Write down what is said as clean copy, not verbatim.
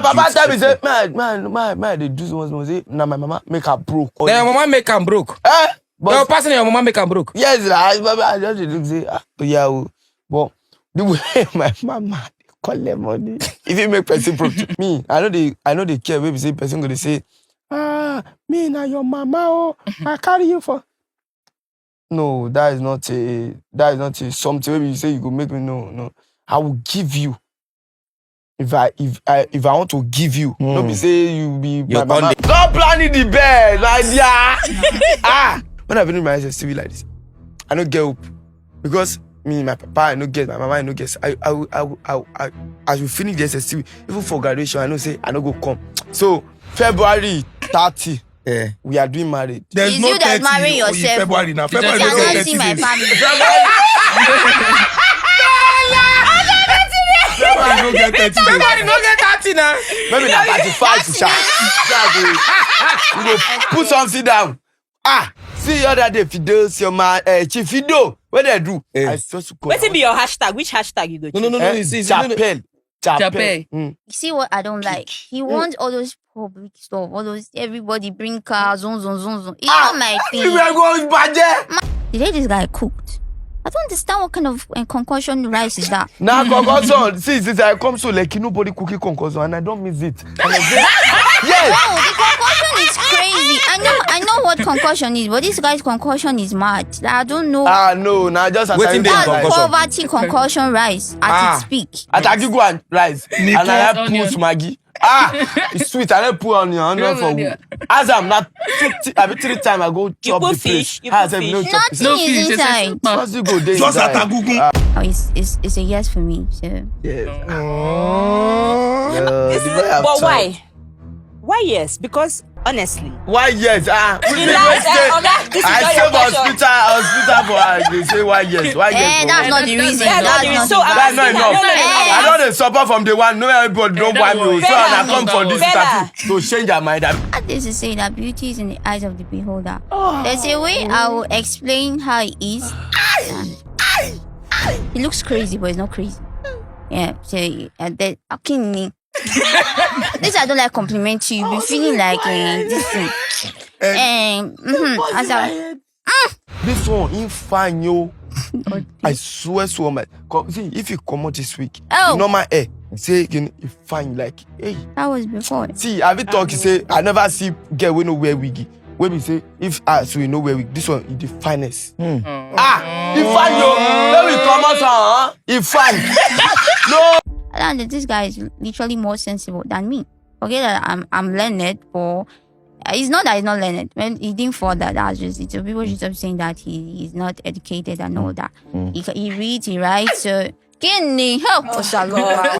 Papa tell me say, man, they do someone say, now my mama make her broke. Then your mama make her broke. But your person your mama make her broke. Yes, I just look say, yeah, but the way my mama collect money, if you make person broke, me, I know they care. Maybe say person gonna say, me now your mama, oh, I carry you for. No, that is not a something. Maybe you say you go make me no. I will give you. If I want to give you, don't be say you be my mama. Stop planning the bed, like yeah. When I finish my SSTV like this, I don't get up because me, my papa, I don't get, my mama, I don't get. I will finish the SSTV. Even for graduation, I know say I don't go come. So February 30. Yeah. We are doing marriage. There's no you that marry yourself. February now. February I don't see my family. February no get 30 days. February no get 30 now. Maybe na 35 to share. We go put something down. See the other day, Fido, your man, Chief Fido. What they do? I supposed to call. What be your hashtag? Which hashtag you go to? No. Chapel. You see what I don't like? He wants all those public stuff, all those everybody bring cars, zon. It's not my thing. The day this guy cooked, I don't understand what kind of concussion rice is that. Nah, concussion. See, since I come so like nobody cooking concussion and I don't miss it. Yes. No, the concussion is crazy. I know what concussion is, but this guy's concussion is mad. I don't know. No, nah, just Waiting That's concussion. poverty concussion rice at its peak. Atagigu and rice. And I have put Maggi. It's sweet. I don't put onion for you. As I'm not 3 times I go chop the fish. fish. You put fish. Nothing is inside. Just Atagugu. It's a yes for me. So. Yeah. But why? Why yes? Because honestly. Why yes? I save hospital for her. They say why yes? Why yes? That's not the reason. That's not enough. I don't dey support from the one. No everybody don't buy me. So I come for this interview to change their mind. This is saying that beauty is in the eyes of the beholder. There's a way I will explain how it is. It looks crazy, but it's not crazy. Yeah. So this I don't like compliment you. You be feeling like this thing. This one in fine yo. I swear so much. See, if you come out this week, normal air. Say you fine like hey. That was before. See, have you talk? Say I never see girl we no wear wiggy. When we say if so we know where we this one is the finest. If fine yo, when we come out, if fine. No. And this guy is literally more sensible than me. Okay, that I'm learned, or it's not that he's not learned. When he didn't fall that's just it. So people should stop saying that he is not educated and all that. He reads, he writes. So can he help us?